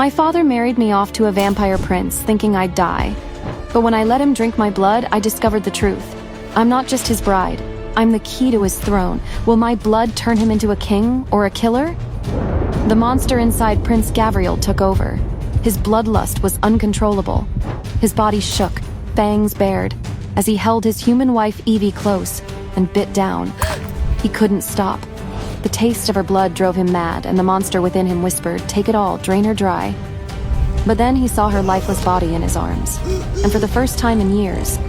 My father married me off to a vampire prince, thinking I'd die. But when I let him drink my blood, I discovered the truth. I'm not just his bride. I'm the key to his throne. Will my blood turn him into a king or a killer? The monster inside Prince Gabriel took over. His bloodlust was uncontrollable. His body shook, fangs bared, as he held his human wife Evie close and bit down. He couldn't stop. The taste of her blood drove him mad, and the monster within him whispered, "Take it all, drain her dry." But then he saw her lifeless body in his arms, and for the first time in years,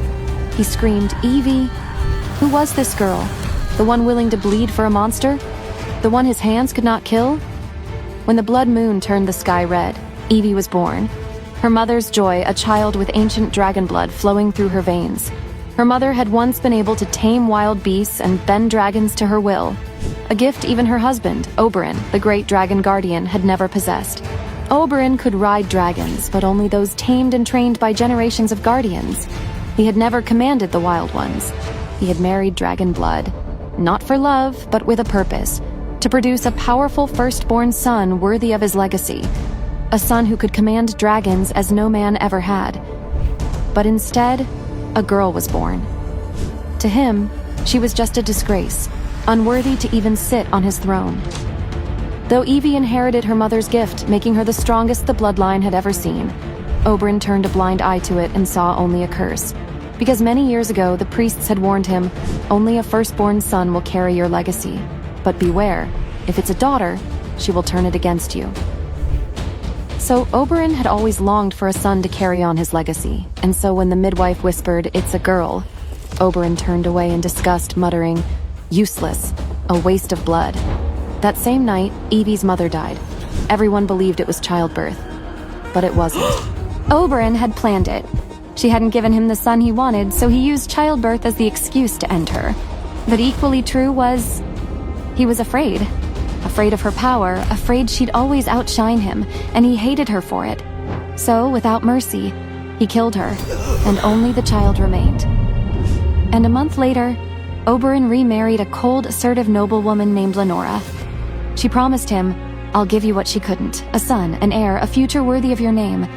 he screamed, "Evie!" Who was this girl? The one willing to bleed for a monster? The one his hands could not kill? When the blood moon turned the sky red, Evie was born. Her mother's joy, a child with ancient dragon blood flowing through her veins. Her mother had once been able to tame wild beasts and bend dragons to her will. A gift even her husband, Oberyn, the great dragon guardian, had never possessed. Oberyn could ride dragons, but only those tamed and trained by generations of guardians. He had never commanded the wild ones. He had married dragon blood, not for love, but with a purpose, to produce a powerful firstborn son worthy of his legacy, a son who could command dragons as no man ever had. But instead, a girl was born. To him, she was just a disgrace, unworthy to even sit on his throne. Though Evie inherited her mother's gift, making her the strongest the bloodline had ever seen, Oberyn turned a blind eye to it and saw only a curse. Because many years ago, the priests had warned him, only a firstborn son will carry your legacy. But beware, if it's a daughter, she will turn it against you. So Oberyn had always longed for a son to carry on his legacy, and so when the midwife whispered, "It's a girl," Oberyn turned away in disgust, muttering, "Useless, a waste of blood." That same night, Evie's mother died. Everyone believed it was childbirth, but it wasn't. Oberyn had planned it. She hadn't given him the son he wanted, so he used childbirth as the excuse to end her. But equally true was, he was afraid. Afraid of her power, afraid she'd always outshine him, and he hated her for it. So, without mercy, he killed her, and only the child remained. And a month later, Oberyn remarried a cold, assertive noblewoman named Lenora. She promised him, "I'll give you what she couldn't, a son, an heir, a future worthy of your name."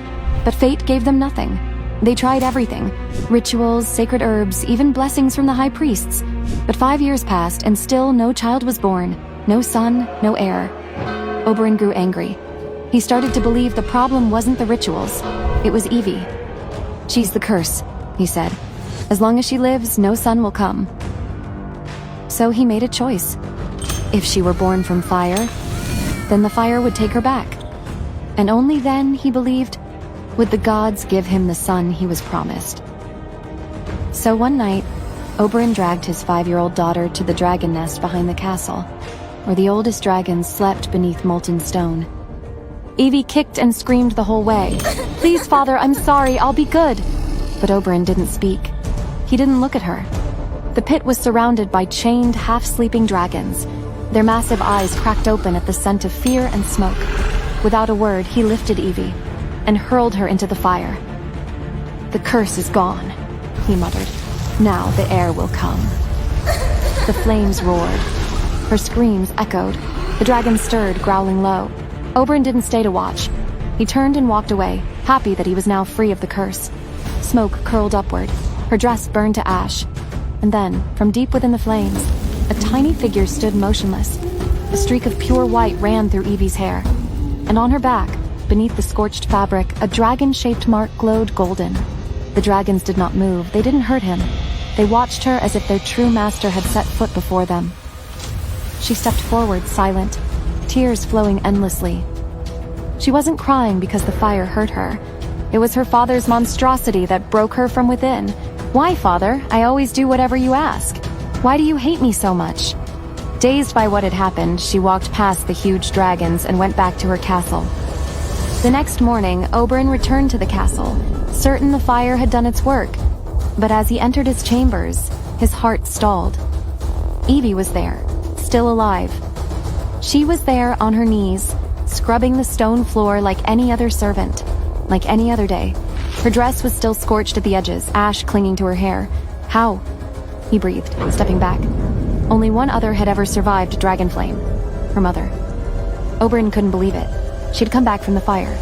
But fate gave them nothing. They tried everything, rituals, sacred herbs, even blessings from the high priests. But 5 years passed, and still no child was born, no son, no heir. Oberyn grew angry. He started to believe the problem wasn't the rituals, it was Evie. "She's the curse," he said. "As long as she lives, no son will come." So he made a choice. If she were born from fire, then the fire would take her back. And only then, he believed, would the gods give him the son he was promised. So one night, Oberyn dragged his 5-year-old daughter to the dragon nest behind the castle, where the oldest dragons slept beneath molten stone. Evie kicked and screamed the whole way. "Please, father, I'm sorry, I'll be good." But Oberyn didn't speak. He didn't look at her. The pit was surrounded by chained, half-sleeping dragons. Their massive eyes cracked open at the scent of fear and smoke. Without a word, he lifted Evie and hurled her into the fire. "The curse is gone," he muttered. "Now the heir will come." The flames roared. Her screams echoed. The dragon stirred, growling low. Oberyn didn't stay to watch. He turned and walked away, happy that he was now free of the curse. Smoke curled upward. Her dress burned to ash. And then, from deep within the flames, a tiny figure stood motionless. A streak of pure white ran through Evie's hair. And on her back, beneath the scorched fabric, a dragon-shaped mark glowed golden. The dragons did not move. They didn't hurt him. They watched her as if their true master had set foot before them. She stepped forward, silent, tears flowing endlessly. She wasn't crying because the fire hurt her. It was her father's monstrosity that broke her from within. "Why, father? I always do whatever you ask. Why do you hate me so much?" Dazed by what had happened, she walked past the huge dragons and went back to her castle. The next morning, Oberyn returned to the castle, certain the fire had done its work. But as he entered his chambers, his heart stalled. Evie was there, still alive. She was there on her knees, scrubbing the stone floor like any other servant, like any other day. Her dress was still scorched at the edges, ash clinging to her hair. "How?" he breathed, stepping back. Only one other had ever survived a dragon flame, her mother. Oberyn couldn't believe it. She'd come back from the fire.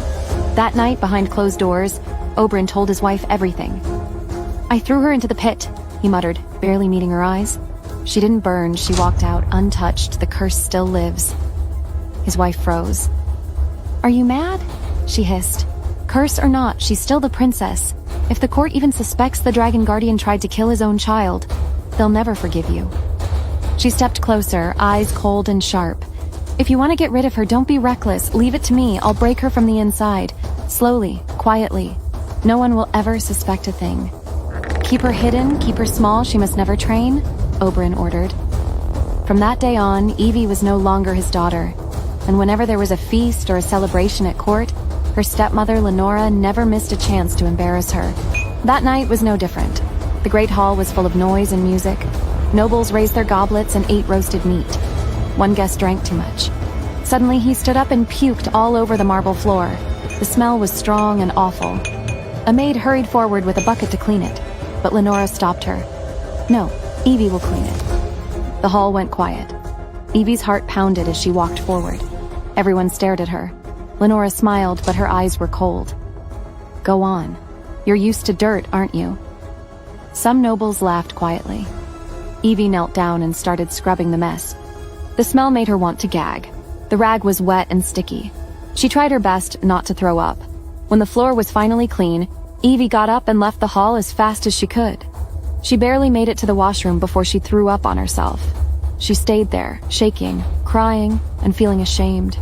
That night, behind closed doors, Oberyn told his wife everything. "I threw her into the pit," he muttered, barely meeting her eyes. "She didn't burn, she walked out, untouched, the curse still lives." His wife froze. "Are you mad?" she hissed. "Curse or not, she's still the princess. If the court even suspects the Dragon Guardian tried to kill his own child, they'll never forgive you." She stepped closer, eyes cold and sharp. "If you want to get rid of her, don't be reckless. Leave it to me. I'll break her from the inside. Slowly, quietly. No one will ever suspect a thing." "Keep her hidden, keep her small, she must never train," Oberyn ordered. From that day on, Evie was no longer his daughter, and whenever there was a feast or a celebration at court, her stepmother Lenora never missed a chance to embarrass her. That night was no different. The great hall was full of noise and music. Nobles raised their goblets and ate roasted meat. One guest drank too much. Suddenly he stood up and puked all over the marble floor. The smell was strong and awful. A maid hurried forward with a bucket to clean it, but Lenora stopped her. "No, Evie will clean it." The hall went quiet. Evie's heart pounded as she walked forward. Everyone stared at her. Lenora smiled, but her eyes were cold. "Go on. You're used to dirt, aren't you?" Some nobles laughed quietly. Evie knelt down and started scrubbing the mess. The smell made her want to gag. The rag was wet and sticky. She tried her best not to throw up. When the floor was finally clean, Evie got up and left the hall as fast as she could. She barely made it to the washroom before she threw up on herself. She stayed there, shaking, crying, and feeling ashamed.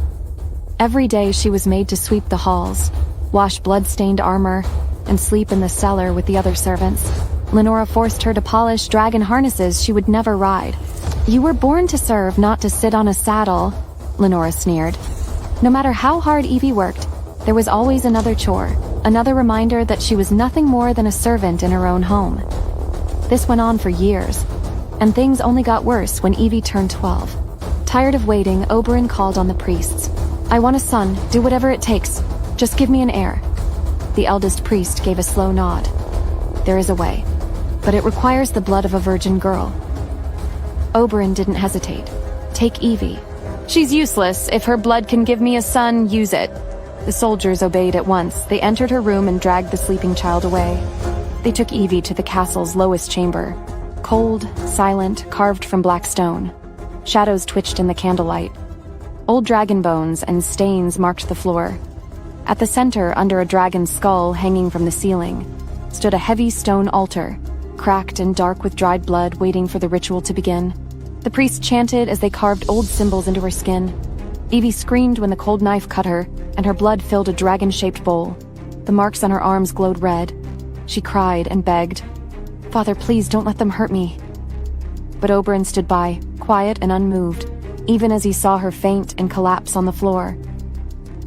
Every day she was made to sweep the halls, wash blood-stained armor, and sleep in the cellar with the other servants. Lenora forced her to polish dragon harnesses she would never ride. "You were born to serve, not to sit on a saddle," Lenora sneered. No matter how hard Evie worked, there was always another chore, another reminder that she was nothing more than a servant in her own home. This went on for years, and things only got worse when Evie turned 12. Tired of waiting, Oberyn called on the priests. "I want a son, do whatever it takes. Just give me an heir." The eldest priest gave a slow nod. "There is a way, but it requires the blood of a virgin girl." Oberyn didn't hesitate. "Take Evie. She's useless. If her blood can give me a son, use it." The soldiers obeyed at once. They entered her room and dragged the sleeping child away. They took Evie to the castle's lowest chamber. Cold, silent, carved from black stone. Shadows twitched in the candlelight. Old dragon bones and stains marked the floor. At the center, under a dragon's skull hanging from the ceiling, stood a heavy stone altar, cracked and dark with dried blood, waiting for the ritual to begin. The priests chanted as they carved old symbols into her skin. Evie screamed when the cold knife cut her, and her blood filled a dragon-shaped bowl. The marks on her arms glowed red. She cried and begged, "Father, please don't let them hurt me." But Oberyn stood by, quiet and unmoved, even as he saw her faint and collapse on the floor.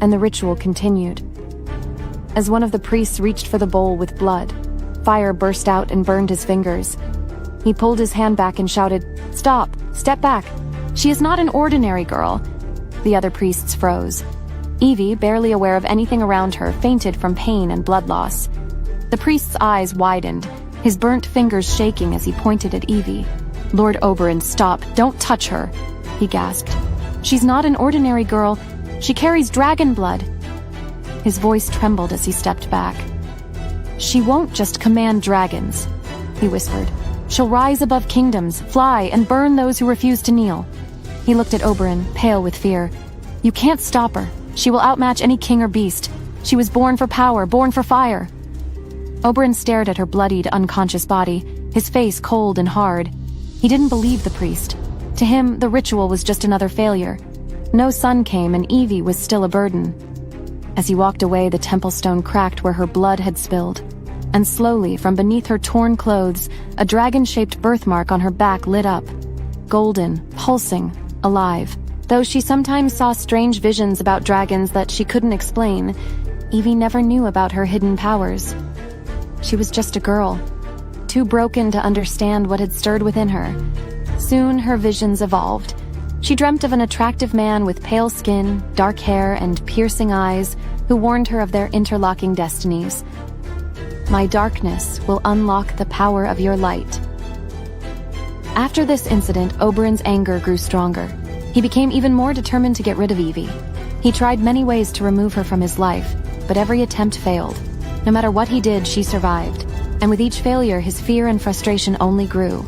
And the ritual continued. As one of the priests reached for the bowl with blood, fire burst out and burned his fingers. He pulled his hand back and shouted, "Stop! Step back! She is not an ordinary girl." The other priests froze. Evie, barely aware of anything around her, fainted from pain and blood loss. The priest's eyes widened, his burnt fingers shaking as he pointed at Evie. "Lord Oberyn, stop! Don't touch her!" he gasped. "She's not an ordinary girl. She carries dragon blood." His voice trembled as he stepped back. "She won't just command dragons," he whispered. "She'll rise above kingdoms, fly, and burn those who refuse to kneel." He looked at Oberyn, pale with fear. "You can't stop her. She will outmatch any king or beast. She was born for power, born for fire." Oberyn stared at her bloodied, unconscious body, his face cold and hard. He didn't believe the priest. To him, the ritual was just another failure. No son came, and Evie was still a burden. As he walked away, the temple stone cracked where her blood had spilled. And slowly, from beneath her torn clothes, a dragon-shaped birthmark on her back lit up. Golden, pulsing, alive. Though she sometimes saw strange visions about dragons that she couldn't explain, Evie never knew about her hidden powers. She was just a girl, too broken to understand what had stirred within her. Soon her visions evolved. She dreamt of an attractive man with pale skin, dark hair, and piercing eyes who warned her of their interlocking destinies. "My darkness will unlock the power of your light." After this incident, Oberyn's anger grew stronger. He became even more determined to get rid of Evie. He tried many ways to remove her from his life. but every attempt failed. No matter what he did, she survived. And with each failure, his fear and frustration only grew.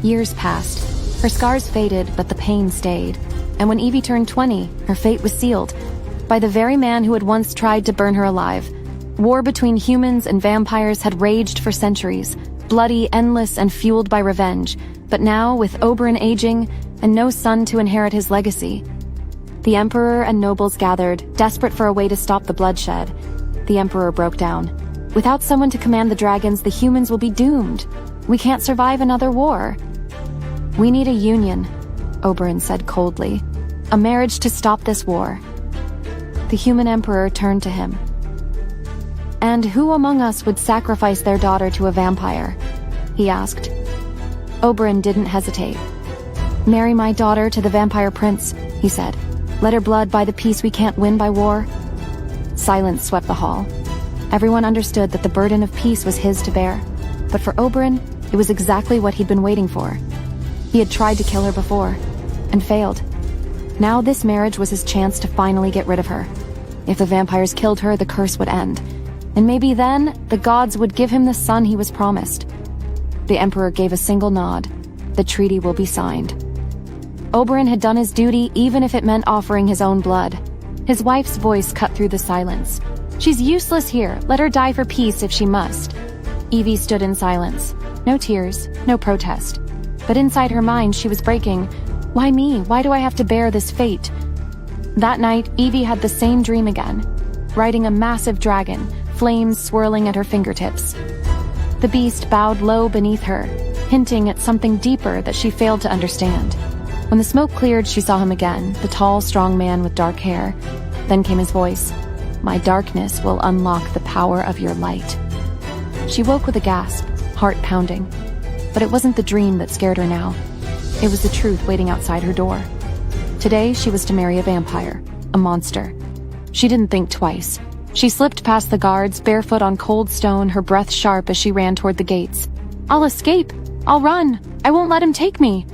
Years passed. Her scars faded, but the pain stayed. And when Evie turned 20, her fate was sealed by the very man who had once tried to burn her alive. War between humans and vampires had raged for centuries, bloody, endless, and fueled by revenge. But now, with Oberyn aging and no son to inherit his legacy, the Emperor and nobles gathered, desperate for a way to stop the bloodshed. The Emperor broke down. Without someone to command the dragons, the humans will be doomed. We can't survive another war. We need a union, Oberyn said coldly. A marriage to stop this war. The human emperor turned to him. And who among us would sacrifice their daughter to a vampire? He asked. Oberyn didn't hesitate. Marry my daughter to the vampire prince, he said. Let her blood buy the peace we can't win by war. Silence swept the hall. Everyone understood that the burden of peace was his to bear. But for Oberyn, it was exactly what he'd been waiting for. He had tried to kill her before, and failed. Now this marriage was his chance to finally get rid of her. If the vampires killed her, the curse would end. And maybe then, the gods would give him the son he was promised. The Emperor gave a single nod. The treaty will be signed. Oberyn had done his duty, even if it meant offering his own blood. His wife's voice cut through the silence. She's useless here. Let her die for peace if she must. Evie stood in silence. No tears, no protest. But inside her mind, she was breaking. Why me? Why do I have to bear this fate? That night, Evie had the same dream again. Riding a massive dragon, flames swirling at her fingertips. The beast bowed low beneath her, hinting at something deeper that she failed to understand. When the smoke cleared, she saw him again, the tall, strong man with dark hair. Then came his voice. My darkness will unlock the power of your light. She woke with a gasp, heart pounding. But it wasn't the dream that scared her now. It was the truth waiting outside her door. Today, she was to marry a vampire, a monster. She didn't think twice. She slipped past the guards, barefoot on cold stone, her breath sharp as she ran toward the gates. I'll escape! I'll run! I won't let him take me!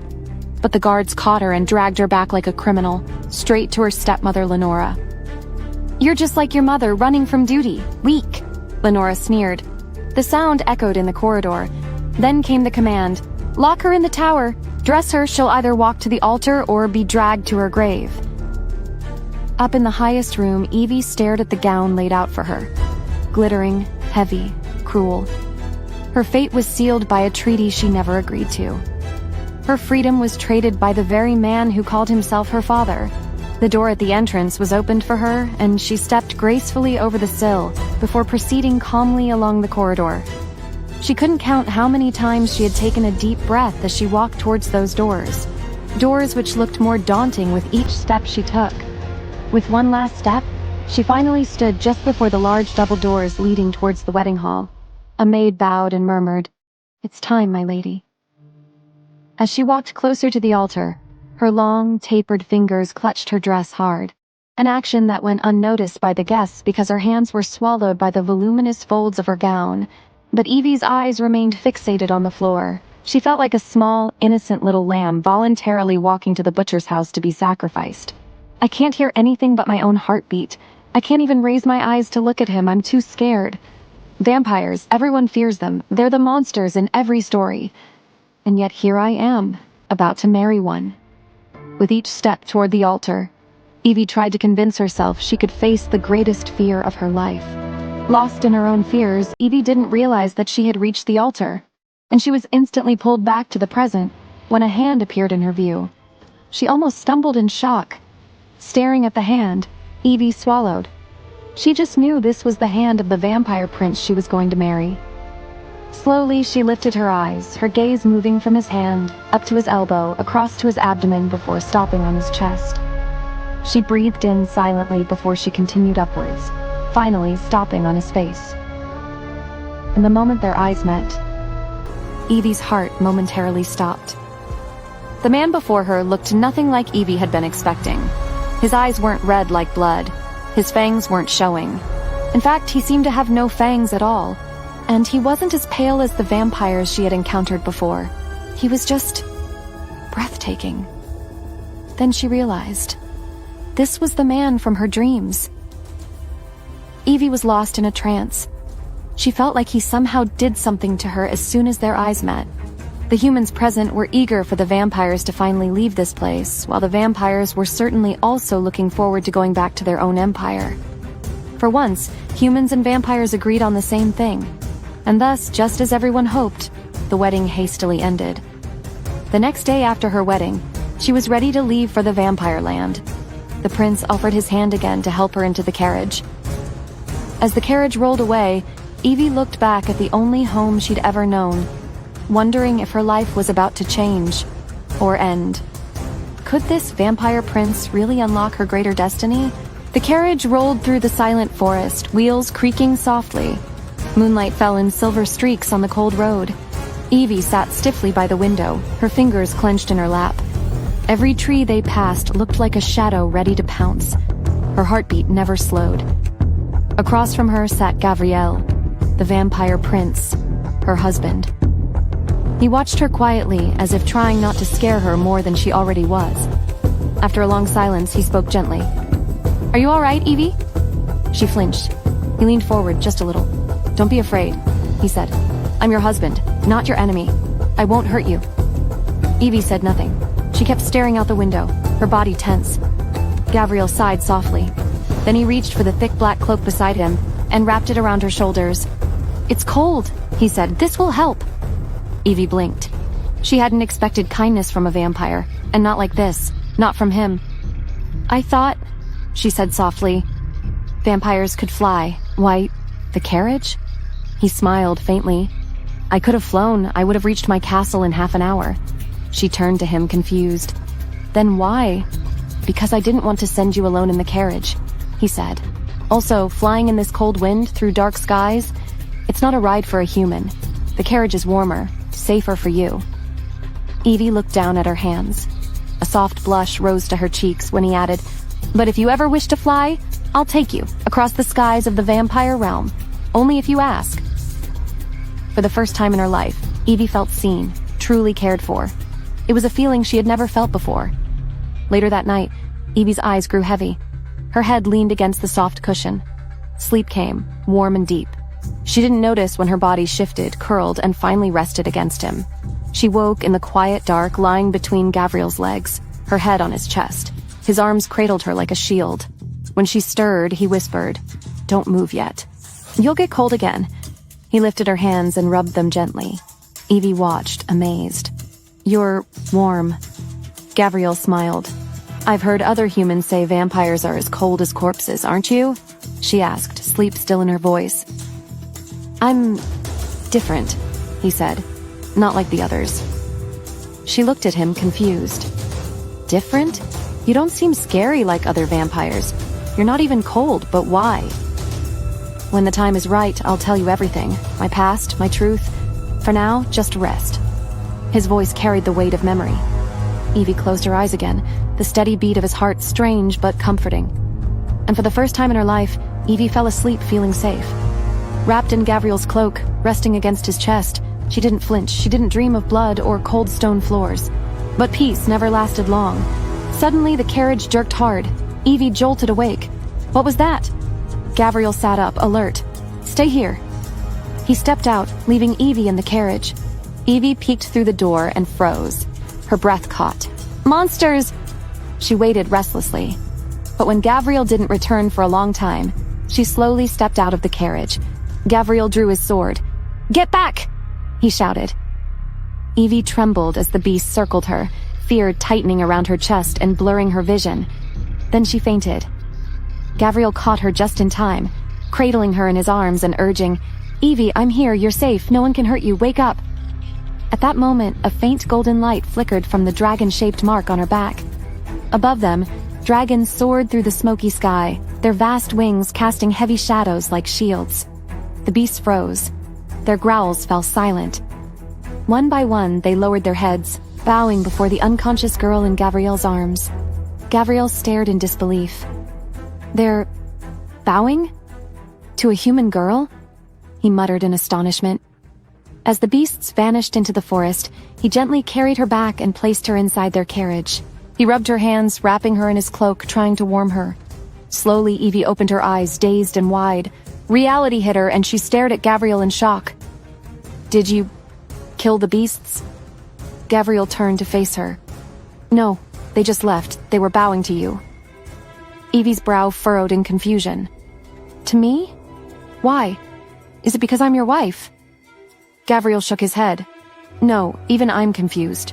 But the guards caught her and dragged her back like a criminal, straight to her stepmother, Lenora. You're just like your mother, running from duty. Weak, Lenora sneered. The sound echoed in the corridor. Then came the command. Lock her in the tower. Dress her, she'll either walk to the altar or be dragged to her grave. Up in the highest room, Evie stared at the gown laid out for her. Glittering, heavy, cruel. Her fate was sealed by a treaty she never agreed to. Her freedom was traded by the very man who called himself her father. The door at the entrance was opened for her, and she stepped gracefully over the sill before proceeding calmly along the corridor. She couldn't count how many times she had taken a deep breath as she walked towards those doors. Doors which looked more daunting with each step she took. With one last step, she finally stood just before the large double doors leading towards the wedding hall. A maid bowed and murmured, "It's time, my lady." As she walked closer to the altar, her long, tapered fingers clutched her dress hard, an action that went unnoticed by the guests because her hands were swallowed by the voluminous folds of her gown. But Evie's eyes remained fixated on the floor. She felt like a small, innocent little lamb voluntarily walking to the butcher's house to be sacrificed. I can't hear anything but my own heartbeat. I can't even raise my eyes to look at him. I'm too scared. Vampires, everyone fears them. They're the monsters in every story. And yet here I am, about to marry one. With each step toward the altar, Evie tried to convince herself she could face the greatest fear of her life. Lost in her own fears, Evie didn't realize that she had reached the altar, and she was instantly pulled back to the present when a hand appeared in her view. She almost stumbled in shock. Staring at the hand, Evie swallowed. She just knew this was the hand of the vampire prince she was going to marry. Slowly, she lifted her eyes, her gaze moving from his hand, up to his elbow, across to his abdomen before stopping on his chest. She breathed in silently before she continued upwards, finally stopping on his face. In the moment their eyes met, Evie's heart momentarily stopped. The man before her looked nothing like Evie had been expecting. His eyes weren't red like blood. His fangs weren't showing. In fact, he seemed to have no fangs at all. And he wasn't as pale as the vampires she had encountered before. He was just breathtaking. Then she realized, this was the man from her dreams. Evie was lost in a trance. She felt like he somehow did something to her as soon as their eyes met. The humans present were eager for the vampires to finally leave this place, while the vampires were certainly also looking forward to going back to their own empire. For once, humans and vampires agreed on the same thing, and thus, just as everyone hoped, the wedding hastily ended. The next day after her wedding, she was ready to leave for the vampire land. The prince offered his hand again to help her into the carriage. As the carriage rolled away, Evie looked back at the only home she'd ever known, wondering if her life was about to change or end. Could this vampire prince really unlock her greater destiny? The carriage rolled through the silent forest, wheels creaking softly. Moonlight fell in silver streaks on the cold road. Evie sat stiffly by the window, her fingers clenched in her lap. Every tree they passed looked like a shadow ready to pounce. Her heartbeat never slowed. Across from her sat Gabriel, the vampire prince, her husband. He watched her quietly, as if trying not to scare her more than she already was. After a long silence, he spoke gently. "Are you all right, Evie?" She flinched. He leaned forward just a little. "Don't be afraid," he said. "I'm your husband, not your enemy. I won't hurt you." Evie said nothing. She kept staring out the window, her body tense. Gabriel sighed softly. Then he reached for the thick black cloak beside him and wrapped it around her shoulders. "It's cold," he said. "This will help." Evie blinked. She hadn't expected kindness from a vampire, and not like this, not from him. "I thought," she said softly, "vampires could fly. Why, the carriage?" He smiled faintly. "I could have flown. I would have reached my castle in half an hour." She turned to him, confused. "Then why?" "Because I didn't want to send you alone in the carriage," he said. "Also, flying in this cold wind through dark skies, it's not a ride for a human. The carriage is warmer, safer for you." Evie looked down at her hands. A soft blush rose to her cheeks when he added, "But if you ever wish to fly, I'll take you across the skies of the vampire realm. Only if you ask." For the first time in her life, Evie felt seen, truly cared for. It was a feeling she had never felt before. Later that night, Evie's eyes grew heavy. Her head leaned against the soft cushion. Sleep came, warm and deep. She didn't notice when her body shifted, curled, and finally rested against him. She woke in the quiet dark, lying between Gabriel's legs, her head on his chest. His arms cradled her like a shield. When she stirred, he whispered, "Don't move yet. You'll get cold again." He lifted her hands and rubbed them gently. Evie watched, amazed. "You're warm." Gabriel smiled. "I've heard other humans say vampires are as cold as corpses, aren't you?" she asked, sleep still in her voice. "I'm different," he said. "Not like the others." She looked at him, confused. "Different? You don't seem scary like other vampires. You're not even cold, but why?" "When the time is right, I'll tell you everything. My past, my truth. For now, just rest." His voice carried the weight of memory. Evie closed her eyes again, the steady beat of his heart strange but comforting. And for the first time in her life, Evie fell asleep feeling safe. Wrapped in Gabriel's cloak, resting against his chest, she didn't flinch, she didn't dream of blood or cold stone floors. But peace never lasted long. Suddenly, the carriage jerked hard. Evie jolted awake. What was that? Gabriel sat up, alert. "Stay here." He stepped out, leaving Evie in the carriage. Evie peeked through the door and froze. Her breath caught. "Monsters!" She waited restlessly. But when Gabriel didn't return for a long time, she slowly stepped out of the carriage. Gabriel drew his sword. "Get back!" he shouted. Evie trembled as the beast circled her, fear tightening around her chest and blurring her vision. Then she fainted. Gabriel caught her just in time, cradling her in his arms and urging, "Evie, I'm here, you're safe, no one can hurt you, wake up." At that moment, a faint golden light flickered from the dragon-shaped mark on her back. Above them, dragons soared through the smoky sky, their vast wings casting heavy shadows like shields. The beasts froze. Their growls fell silent. One by one, they lowered their heads, bowing before the unconscious girl in Gabriel's arms. Gabriel stared in disbelief. "They're bowing? To a human girl?" he muttered in astonishment. As the beasts vanished into the forest, he gently carried her back and placed her inside their carriage. He rubbed her hands, wrapping her in his cloak, trying to warm her. Slowly, Evie opened her eyes, dazed and wide. Reality hit her, and she stared at Gabriel in shock. "Did you kill the beasts?" Gabriel turned to face her. "No, they just left. They were bowing to you." Evie's brow furrowed in confusion. "To me? Why? Is it because I'm your wife?" Gabriel shook his head. "No, even I'm confused."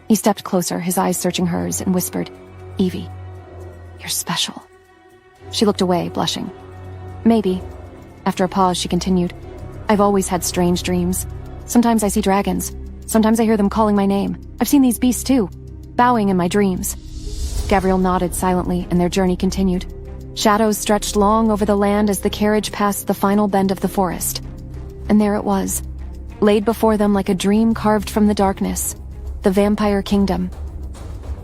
He stepped closer, his eyes searching hers, and whispered, "Evie, you're special." She looked away, blushing. "Maybe." After a pause, she continued, "I've always had strange dreams. Sometimes I see dragons. Sometimes I hear them calling my name. I've seen these beasts too, bowing in my dreams." Gabriel nodded silently, and their journey continued. Shadows stretched long over the land as the carriage passed the final bend of the forest. And there it was, laid before them like a dream carved from the darkness, the vampire kingdom.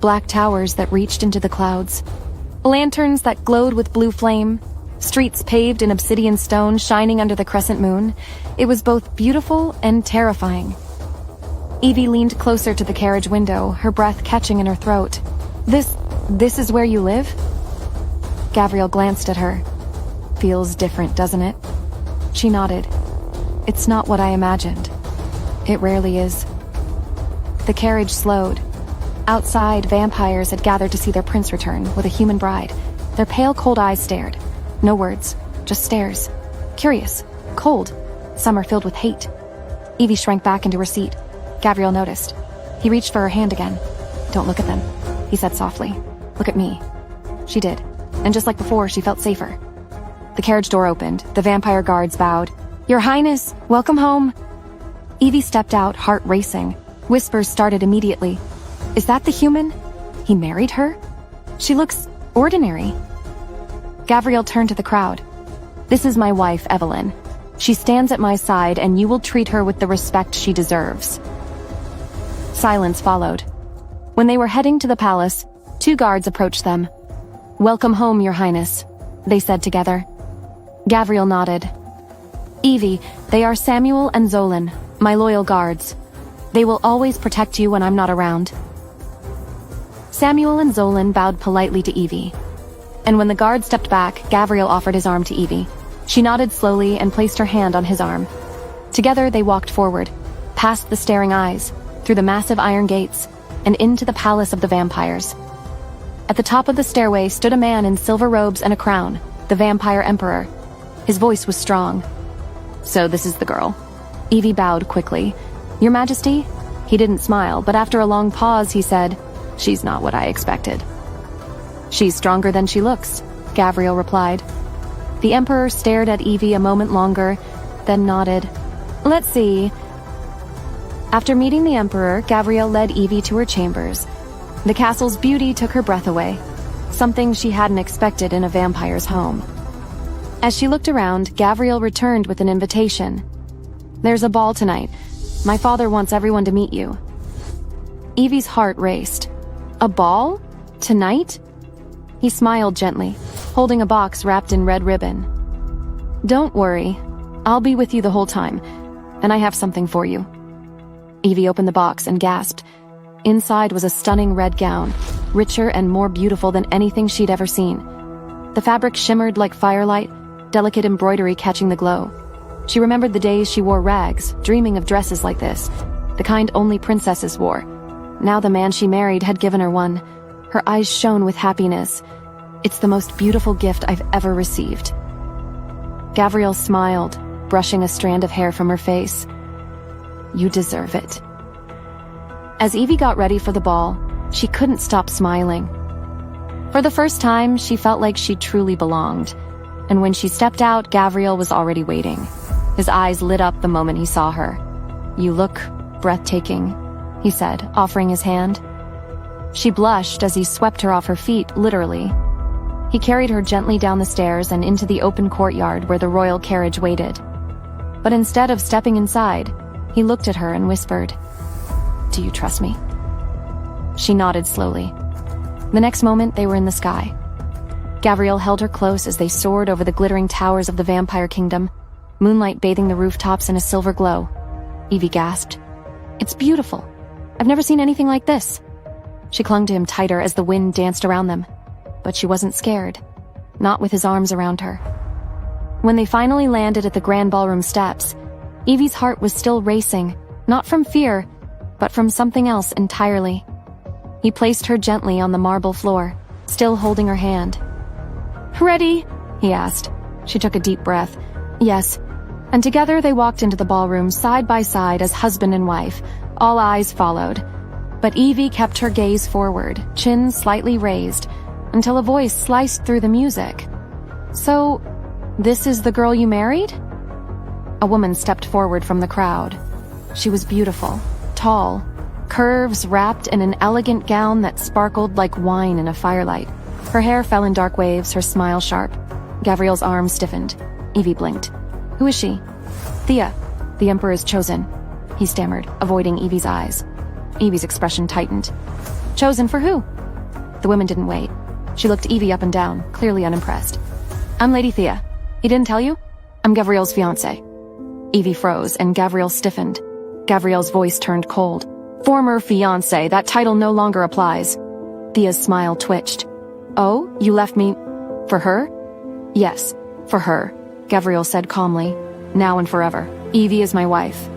Black towers that reached into the clouds, lanterns that glowed with blue flame, streets paved in obsidian stone shining under the crescent moon. It was both beautiful and terrifying. Evie leaned closer to the carriage window, her breath catching in her throat. This is where you live?" Gabriel glanced at her. "Feels different, doesn't it?" She nodded. "It's not what I imagined. It rarely is." The carriage slowed. Outside, vampires had gathered to see their prince return with a human bride. Their pale, cold eyes stared. No words, just stares. Curious, cold, some are filled with hate. Evie shrank back into her seat. Gabriel noticed. He reached for her hand again. "Don't look at them," he said softly. "Look at me." She did, and just like before, she felt safer. The carriage door opened. The vampire guards bowed. "Your Highness, welcome home." Evie stepped out, heart racing. Whispers started immediately. "Is that the human? He married her? She looks ordinary." Gabriel turned to the crowd. "This is my wife, Evelyn. She stands at my side, and you will treat her with the respect she deserves." Silence followed. When they were heading to the palace, 2 guards approached them. "Welcome home, Your Highness," they said together. Gabriel nodded. "Evie, they are Samuel and Zolan, my loyal guards. They will always protect you when I'm not around." Samuel and Zolan bowed politely to Evie. And when the guard stepped back, Gabriel offered his arm to Evie. She nodded slowly and placed her hand on his arm. Together they walked forward, past the staring eyes, through the massive iron gates, and into the palace of the vampires. At the top of the stairway stood a man in silver robes and a crown, the vampire emperor. His voice was strong. "So this is the girl." Evie bowed quickly. "Your Majesty?" He didn't smile, but after a long pause he said, "She's not what I expected." "She's stronger than she looks," Gabriel replied. The emperor stared at Evie a moment longer, then nodded. "Let's see." After meeting the emperor, Gabriel led Evie to her chambers. The castle's beauty took her breath away, something she hadn't expected in a vampire's home. As she looked around, Gabriel returned with an invitation. "There's a ball tonight. My father wants everyone to meet you." Evie's heart raced. "A ball? Tonight?" He smiled gently, holding a box wrapped in red ribbon. "Don't worry. I'll be with you the whole time, and I have something for you." Evie opened the box and gasped. Inside was a stunning red gown, richer and more beautiful than anything she'd ever seen. The fabric shimmered like firelight, delicate embroidery catching the glow. She remembered the days she wore rags, dreaming of dresses like this, the kind only princesses wore. Now the man she married had given her one. Her eyes shone with happiness. "It's the most beautiful gift I've ever received." Gabriel smiled, brushing a strand of hair from her face. "You deserve it." As Evie got ready for the ball, she couldn't stop smiling. For the first time, she felt like she truly belonged. And when she stepped out, Gabriel was already waiting. His eyes lit up the moment he saw her. "You look breathtaking," he said, offering his hand. She blushed as he swept her off her feet, literally. He carried her gently down the stairs and into the open courtyard where the royal carriage waited. But instead of stepping inside, he looked at her and whispered, "Do you trust me?" She nodded slowly. The next moment, they were in the sky. Gabriel held her close as they soared over the glittering towers of the vampire kingdom, moonlight bathing the rooftops in a silver glow. Evie gasped. "It's beautiful. I've never seen anything like this." She clung to him tighter as the wind danced around them. But she wasn't scared. not with his arms around her. When they finally landed at the grand ballroom steps, Evie's heart was still racing, not from fear, but from something else entirely. He placed her gently on the marble floor, still holding her hand. "Ready?" he asked. She took a deep breath. "Yes." And together they walked into the ballroom side by side as husband and wife. All eyes followed. But Evie kept her gaze forward, chin slightly raised, until a voice sliced through the music. "So, this is the girl you married?" A woman stepped forward from the crowd. She was beautiful, tall, curves wrapped in an elegant gown that sparkled like wine in a firelight. Her hair fell in dark waves, her smile sharp. Gabriel's arm stiffened. Evie blinked. "Who is she?" "Thea, the Emperor's chosen," he stammered, avoiding Evie's eyes. Evie's expression tightened. "Chosen for who?" The woman didn't wait. She looked Evie up and down, clearly unimpressed. "I'm Lady Thea. He didn't tell you? I'm Gabriel's fiancé." Evie froze, and Gabriel stiffened. Gabriel's voice turned cold. "Former fiancé, that title no longer applies." Thea's smile twitched. "Oh, you left me... for her?" "Yes, for her," Gabriel said calmly. "Now and forever. Evie is my wife."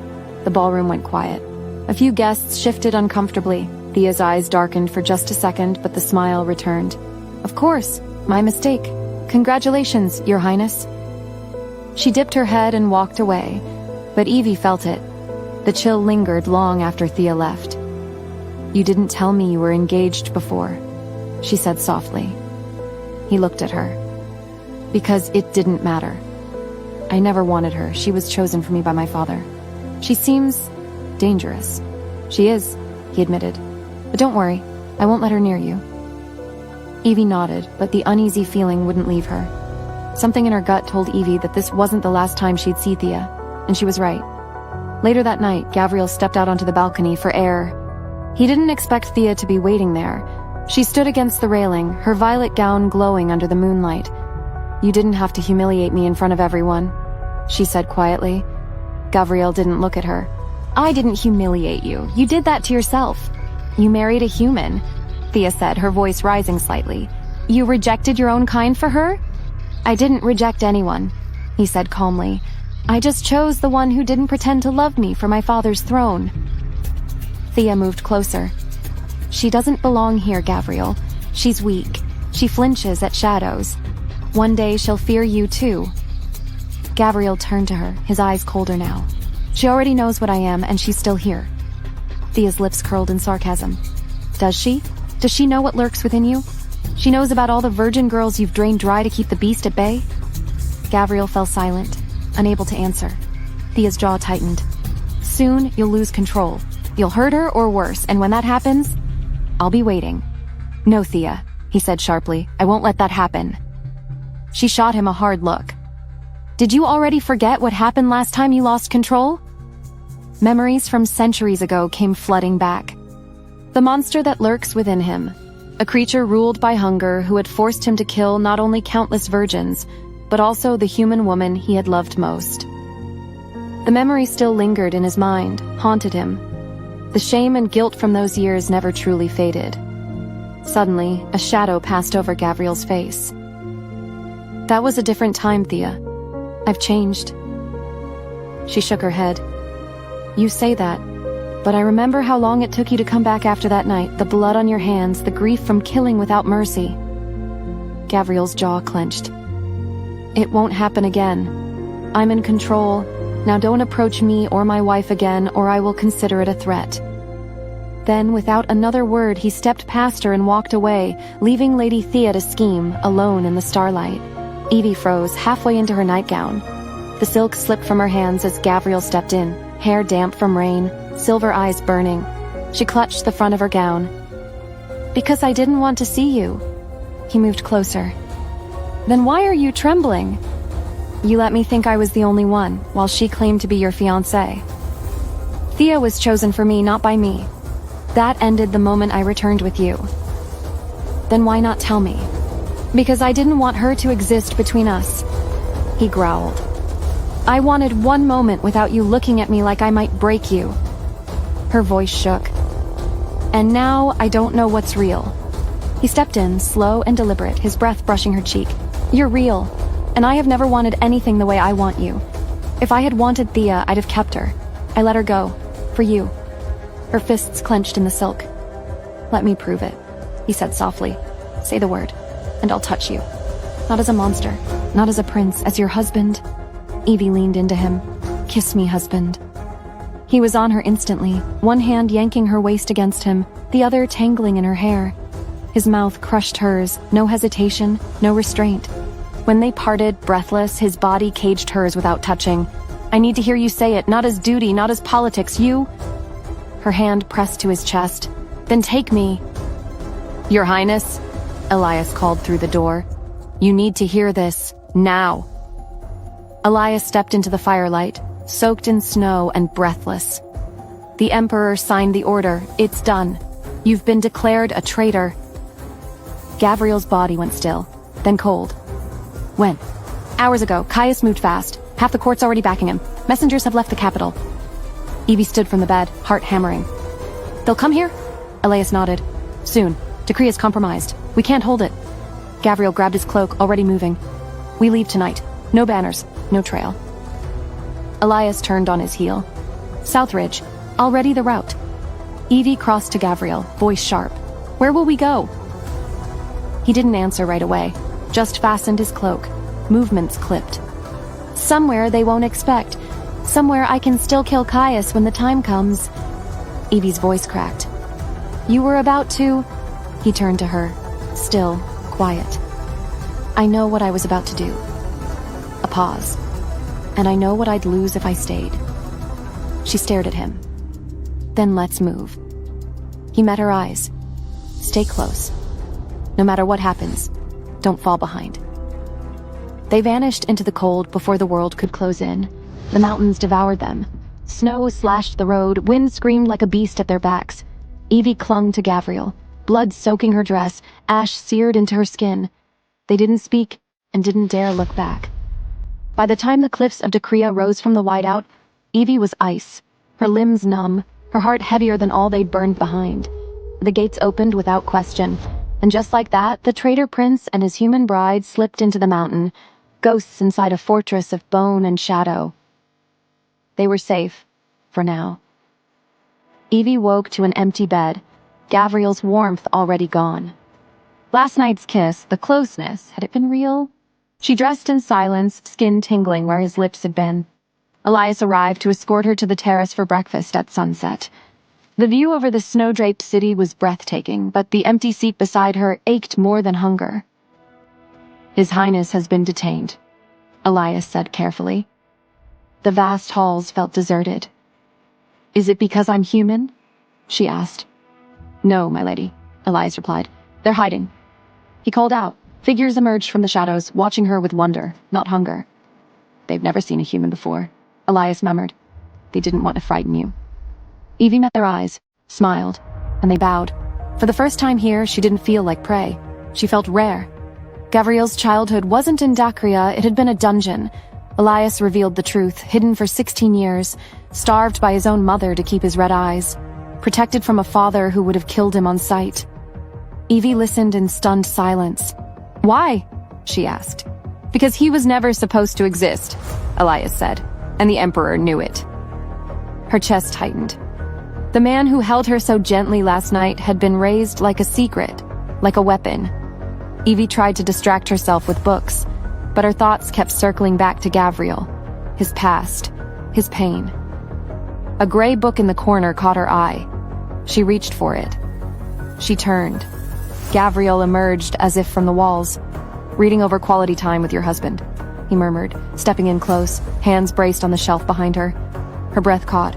The ballroom went quiet. A few guests shifted uncomfortably. Thea's eyes darkened for just a second, but the smile returned. "Of course, my mistake. Congratulations, Your Highness." She dipped her head and walked away, but Evie felt it. The chill lingered long after Thea left. "You didn't tell me you were engaged before," she said softly. He looked at her. "Because it didn't matter. I never wanted her. She was chosen for me by my father. She seems dangerous." "She is," he admitted. "But don't worry, I won't let her near you." Evie nodded, but the uneasy feeling wouldn't leave her. Something in her gut told Evie that this wasn't the last time she'd see Thea, and she was right. Later that night, Gabriel stepped out onto the balcony for air. He didn't expect Thea to be waiting there. She stood against the railing, her violet gown glowing under the moonlight. "You didn't have to humiliate me in front of everyone," she said quietly. Gabriel didn't look at her. "I didn't humiliate you. You did that to yourself. You married a human," Thea said, her voice rising slightly. "You rejected your own kind for her?" "I didn't reject anyone," he said calmly. "I just chose the one who didn't pretend to love me for my father's throne." Thea moved closer. "She doesn't belong here, Gabriel. She's weak. She flinches at shadows. One day she'll fear you too." Gabriel turned to her, his eyes colder now. "She already knows what I am, and she's still here." Thea's lips curled in sarcasm. "Does she? Does she know what lurks within you? She knows about all the virgin girls you've drained dry to keep the beast at bay?" Gabriel fell silent, unable to answer. Thea's jaw tightened. "Soon you'll lose control. You'll hurt her or worse, and when that happens, I'll be waiting." "No, Thea," he said sharply. "I won't let that happen." She shot him a hard look. "Did you already forget what happened last time you lost control?" Memories from centuries ago came flooding back. The monster that lurks within him. A creature ruled by hunger who had forced him to kill not only countless virgins, but also the human woman he had loved most. The memory still lingered in his mind, haunted him. The shame and guilt from those years never truly faded. Suddenly, a shadow passed over Gabriel's face. "That was a different time, Thea. I've changed." She shook her head. "You say that, but I remember how long it took you to come back after that night, the blood on your hands, the grief from killing without mercy." Gabriel's jaw clenched. "It won't happen again. I'm in control. Now don't approach me or my wife again, or I will consider it a threat." Then, without another word, he stepped past her and walked away, leaving Lady Thea to scheme, alone in the starlight. Evie froze, halfway into her nightgown. The silk slipped from her hands as Gabriel stepped in, hair damp from rain, silver eyes burning. She clutched the front of her gown. "Because I didn't want to see you." He moved closer. "Then why are you trembling?" "You let me think I was the only one, while she claimed to be your fiancé. Thea was chosen for me, not by me. That ended the moment I returned with you." "Then why not tell me?" "Because I didn't want her to exist between us," he growled. "I wanted one moment without you looking at me like I might break you." Her voice shook. "And now I don't know what's real." He stepped in, slow and deliberate, his breath brushing her cheek. You're real, and I have never wanted anything the way I want you. If I had wanted Thea, I'd have kept her. I let her go. For you. Her fists clenched in the silk. Let me prove it, he said softly. Say the word, and I'll touch you. Not as a monster, not as a prince, as your husband. Evie leaned into him. Kiss me, husband. He was on her instantly, one hand yanking her waist against him, the other tangling in her hair. His mouth crushed hers, no hesitation, no restraint. When they parted, breathless, his body caged hers without touching. I need to hear you say it, not as duty, not as politics, you... Her hand pressed to his chest. Then take me. Your Highness, Elias called through the door. You need to hear this, now. Elias stepped into the firelight, soaked in snow and breathless. The Emperor signed the order. It's done. You've been declared a traitor. Gabriel's body went still, then cold. When? Hours ago. Caius moved fast. Half the court's already backing him. Messengers have left the capital. Evie stood from the bed, heart hammering. They'll come here? Elias nodded. Soon. Decree is compromised. We can't hold it. Gabriel grabbed his cloak, already moving. We leave tonight. No banners, no trail. Elias turned on his heel. Southridge, already the route. Evie crossed to Gabriel, voice sharp. Where will we go? He didn't answer right away, just fastened his cloak. Movements clipped. Somewhere they won't expect. Somewhere I can still kill Caius when the time comes. Evie's voice cracked. You were about to... He turned to her, still, quiet. I know what I was about to do. A pause. And I know what I'd lose if I stayed. She stared at him. Then let's move. He met her eyes. Stay close. No matter what happens, don't fall behind. They vanished into the cold before the world could close in. The mountains devoured them. Snow slashed the road, wind screamed like a beast at their backs. Evie clung to Gabriel, blood soaking her dress, ash seared into her skin. They didn't speak and didn't dare look back. By the time the cliffs of Decrea rose from the whiteout, Evie was ice, her limbs numb, her heart heavier than all they'd burned behind. The gates opened without question, and just like that, the traitor prince and his human bride slipped into the mountain, ghosts inside a fortress of bone and shadow. They were safe, for now. Evie woke to an empty bed, Gabriel's warmth already gone. Last night's kiss, the closeness, had it been real? She dressed in silence, skin tingling where his lips had been. Elias arrived to escort her to the terrace for breakfast at sunset. The view over the snow-draped city was breathtaking, but the empty seat beside her ached more than hunger. His Highness has been detained, Elias said carefully. The vast halls felt deserted. Is it because I'm human? She asked. No, my lady, Elias replied. They're hiding. He called out. Figures emerged from the shadows, watching her with wonder, not hunger. They've never seen a human before, Elias murmured. They didn't want to frighten you. Evie met their eyes, smiled, and they bowed. For the first time here, she didn't feel like prey. She felt rare. Gabriel's childhood wasn't in Decrea, it had been a dungeon. Elias revealed the truth, hidden for 16 years, starved by his own mother to keep his red eyes, protected from a father who would have killed him on sight. Evie listened in stunned silence. Why? She asked. Because he was never supposed to exist, Elias said, and the Emperor knew it. Her chest tightened. The man who held her so gently last night had been raised like a secret, like a weapon. Evie tried to distract herself with books, but her thoughts kept circling back to Gabriel, his past, his pain. A gray book in the corner caught her eye. She reached for it. She turned. Gabriel emerged as if from the walls. Reading over quality time with your husband, he murmured, stepping in close, hands braced on the shelf behind her. Her breath caught.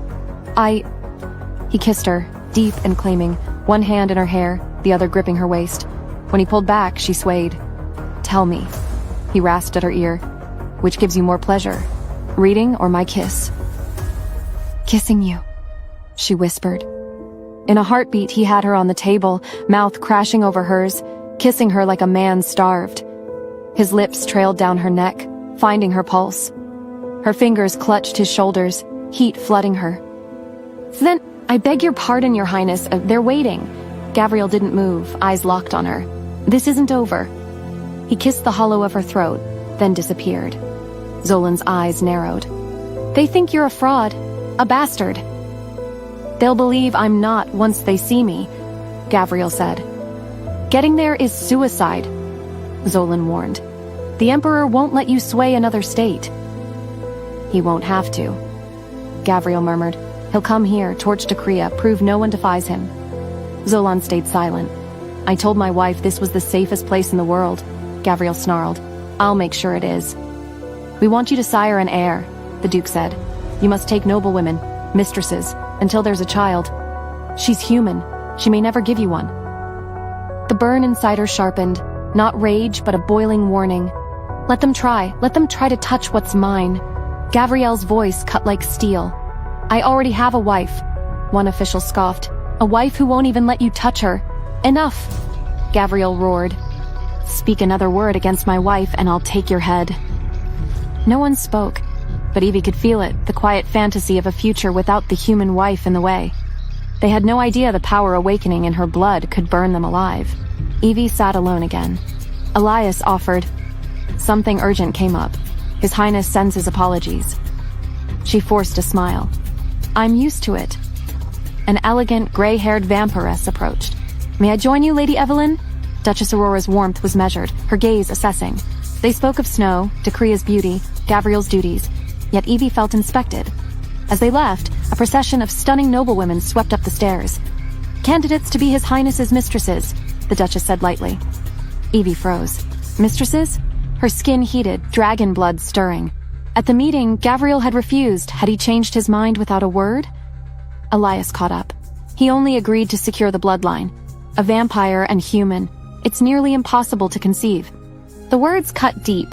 He kissed her, deep and claiming, one hand in her hair, the other gripping her waist. When he pulled back, she swayed. Tell me, he rasped at her ear. Which gives you more pleasure, reading or my kiss? Kissing you, she whispered. In a heartbeat, he had her on the table, mouth crashing over hers, kissing her like a man starved. His lips trailed down her neck, finding her pulse. Her fingers clutched his shoulders, heat flooding her. Then, I beg your pardon, your highness, they're waiting. Gabriel didn't move, eyes locked on her. This isn't over. He kissed the hollow of her throat, then disappeared. Zolan's eyes narrowed. They think you're a fraud, a bastard. They'll believe I'm not once they see me, Gabriel said. Getting there is suicide, Zolan warned. The Emperor won't let you sway another state. He won't have to, Gabriel murmured. He'll come here, torch Dekria, prove no one defies him. Zolan stayed silent. I told my wife this was the safest place in the world, Gabriel snarled. I'll make sure it is. We want you to sire an heir, the Duke said. You must take noblewomen, mistresses, until there's a child. She's human. She may never give you one. The burn inside her sharpened, not rage but a boiling warning. Let them try to touch what's mine. Gabrielle's voice cut like steel. I already have a wife, one official scoffed. A wife who won't even let you touch her. Enough, Gabriel roared. Speak another word against my wife and I'll take your head. No one spoke, but Evie could feel it, the quiet fantasy of a future without the human wife in the way. They had no idea the power awakening in her blood could burn them alive. Evie sat alone again. Elias offered. Something urgent came up. His Highness sends his apologies. She forced a smile. I'm used to it. An elegant, gray-haired vampiress approached. May I join you, Lady Evelyn? Duchess Aurora's warmth was measured, her gaze assessing. They spoke of snow, Dekria's beauty, Gabriel's duties, yet Evie felt inspected. As they left, a procession of stunning noblewomen swept up the stairs. Candidates to be His Highness's mistresses, the Duchess said lightly. Evie froze. Mistresses? Her skin heated, dragon blood stirring. At the meeting, Gabriel had refused. Had he changed his mind without a word? Elias caught up. He only agreed to secure the bloodline. A vampire and human. It's nearly impossible to conceive. The words cut deep.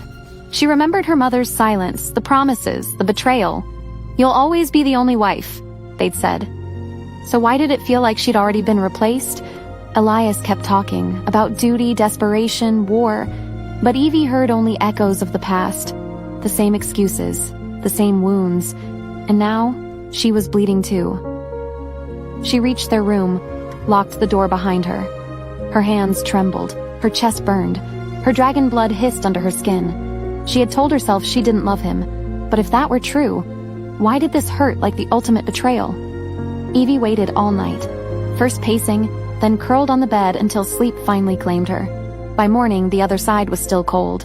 She remembered her mother's silence, the promises, the betrayal. You'll always be the only wife, they'd said. So why did it feel like she'd already been replaced? Elias kept talking about duty, desperation, war, but Evie heard only echoes of the past. The same excuses, the same wounds, and now she was bleeding too. She reached their room, locked the door behind her. Her hands trembled, her chest burned, her dragon blood hissed under her skin. She had told herself she didn't love him, but if that were true, why did this hurt like the ultimate betrayal? Evie waited all night, first pacing, then curled on the bed until sleep finally claimed her. By morning, the other side was still cold.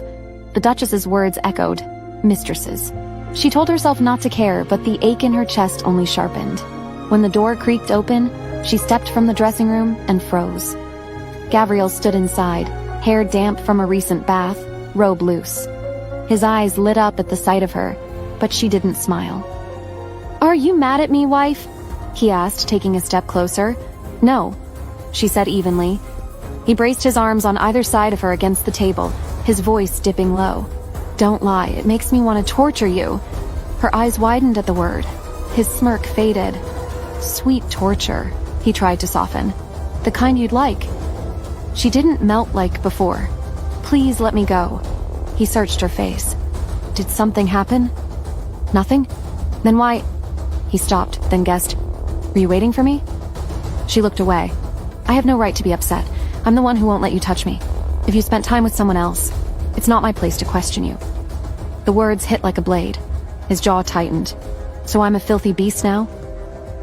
The Duchess's words echoed, mistresses. She told herself not to care, but the ache in her chest only sharpened. When the door creaked open, she stepped from the dressing room and froze. Gabriel stood inside, hair damp from a recent bath, robe loose. His eyes lit up at the sight of her, but she didn't smile. Are you mad at me, wife? He asked, taking a step closer. No, she said evenly. He braced his arms on either side of her against the table, his voice dipping low. Don't lie, it makes me want to torture you. Her eyes widened at the word. His smirk faded. Sweet torture, he tried to soften. The kind you'd like. She didn't melt like before. Please let me go. He searched her face. Did something happen? Nothing? Then why? He stopped, then guessed. Were you waiting for me? She looked away. I have no right to be upset. I'm the one who won't let you touch me. If you spent time with someone else, it's not my place to question you. The words hit like a blade. His jaw tightened. So I'm a filthy beast now?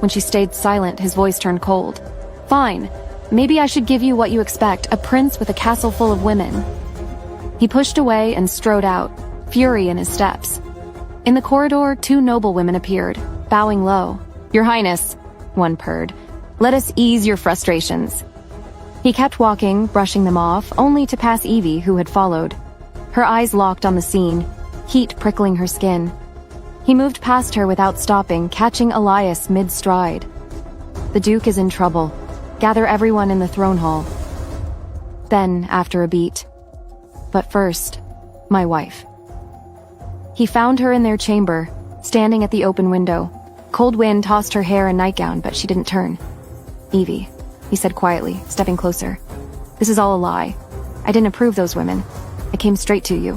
When she stayed silent, his voice turned cold. Fine. Maybe I should give you what you expect, a prince with a castle full of women. He pushed away and strode out, fury in his steps. In the corridor, two noblewomen appeared, bowing low. Your Highness, one purred. Let us ease your frustrations. He kept walking, brushing them off, only to pass Evie, who had followed. Her eyes locked on the scene, heat prickling her skin. He moved past her without stopping, catching Elias mid-stride. The Duke is in trouble. Gather everyone in the throne hall. Then, after a beat. But first, my wife. He found her in their chamber, standing at the open window. Cold wind tossed her hair and nightgown, but she didn't turn. Evie, he said quietly, stepping closer. This is all a lie. I didn't approve those women. I came straight to you.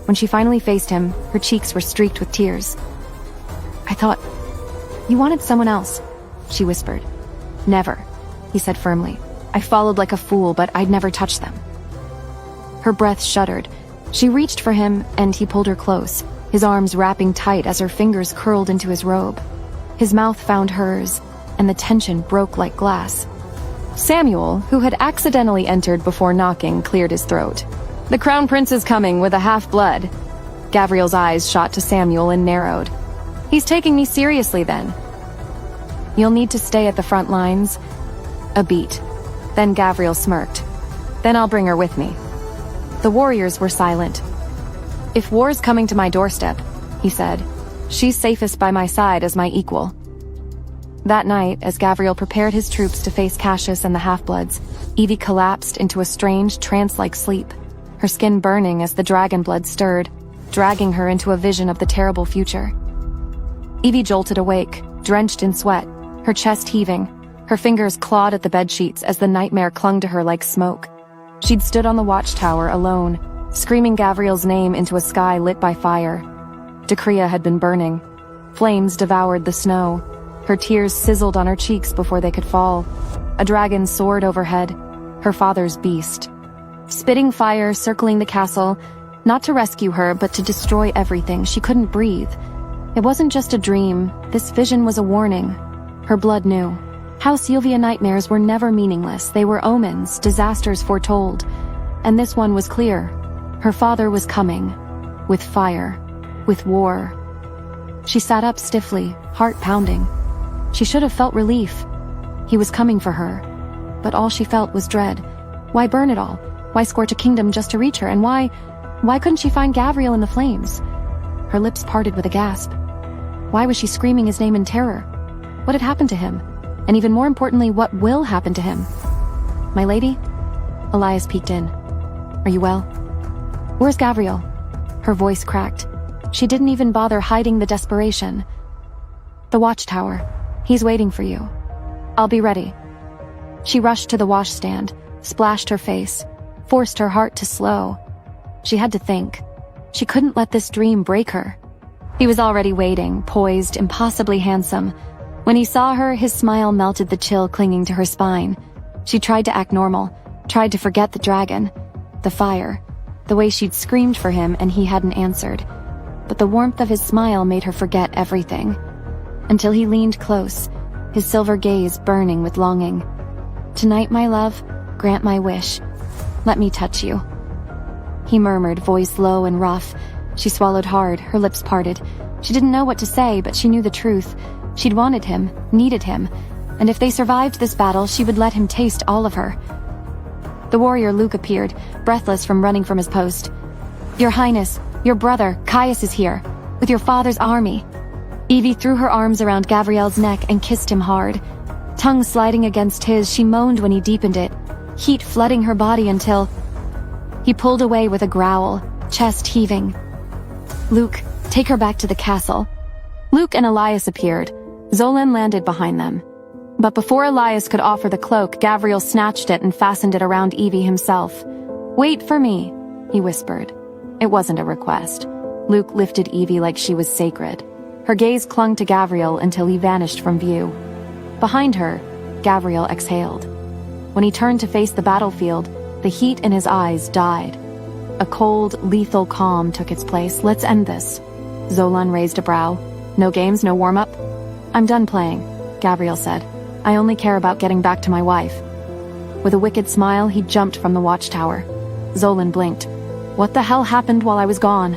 When she finally faced him, her cheeks were streaked with tears. I thought, you wanted someone else, she whispered. Never, he said firmly. I followed like a fool, but I'd never touched them. Her breath shuddered. She reached for him, and he pulled her close, his arms wrapping tight as her fingers curled into his robe. His mouth found hers, and the tension broke like glass. Samuel, who had accidentally entered before knocking, cleared his throat. "The Crown Prince is coming with a half-blood." Gabriel's eyes shot to Samuel and narrowed. "He's taking me seriously, then." "You'll need to stay at the front lines." A beat. Then Gabriel smirked. "Then I'll bring her with me." The warriors were silent. "If war's coming to my doorstep," he said, "she's safest by my side as my equal." That night, as Gabriel prepared his troops to face Cassius and the Half-Bloods, Evie collapsed into a strange, trance-like sleep, her skin burning as the dragon blood stirred, dragging her into a vision of the terrible future. Evie jolted awake, drenched in sweat, her chest heaving, her fingers clawed at the bedsheets as the nightmare clung to her like smoke. She'd stood on the watchtower alone, screaming Gabriel's name into a sky lit by fire. Decrea had been burning. Flames devoured the snow. Her tears sizzled on her cheeks before they could fall. A dragon soared overhead, her father's beast. Spitting fire circling the castle, not to rescue her, but to destroy everything. She couldn't breathe. It wasn't just a dream. This vision was a warning. Her blood knew. House Yuvia nightmares were never meaningless. They were omens, disasters foretold. And this one was clear. Her father was coming. With fire. With war. She sat up stiffly, heart pounding. She should have felt relief. He was coming for her. But all she felt was dread. Why burn it all? Why scorch a kingdom just to reach her? And why couldn't she find Gabriel in the flames? Her lips parted with a gasp. Why was she screaming his name in terror? What had happened to him? And even more importantly, what will happen to him? "My lady?" Elias peeked in. "Are you well?" "Where's Gabriel?" Her voice cracked. She didn't even bother hiding the desperation. "The watchtower. He's waiting for you." "I'll be ready." She rushed to the washstand, splashed her face, forced her heart to slow. She had to think. She couldn't let this dream break her. He was already waiting, poised, impossibly handsome. When he saw her, his smile melted the chill clinging to her spine. She tried to act normal, tried to forget the dragon, the fire, the way she'd screamed for him and he hadn't answered. But the warmth of his smile made her forget everything. Until he leaned close, his silver gaze burning with longing. "Tonight, my love, grant my wish. Let me touch you." He murmured, voice low and rough. She swallowed hard, her lips parted. She didn't know what to say, but she knew the truth. She'd wanted him, needed him, and if they survived this battle, she would let him taste all of her. The warrior Luke appeared, breathless from running from his post. "Your Highness, your brother, Caius is here, with your father's army." Evie threw her arms around Gabriel's neck and kissed him hard. Tongue sliding against his, she moaned when he deepened it, heat flooding her body until... He pulled away with a growl, chest heaving. "Luke, take her back to the castle." Luke and Elias appeared. Zolan landed behind them. But before Elias could offer the cloak, Gabriel snatched it and fastened it around Evie himself. "Wait for me," he whispered. It wasn't a request. Luke lifted Evie like she was sacred. Her gaze clung to Gabriel until he vanished from view. Behind her, Gabriel exhaled. When he turned to face the battlefield, the heat in his eyes died. A cold, lethal calm took its place. "Let's end this." Zolan raised a brow. "No games, no warm-up?" "I'm done playing," Gabriel said. "I only care about getting back to my wife." With a wicked smile, he jumped from the watchtower. Zolan blinked. "What the hell happened while I was gone?"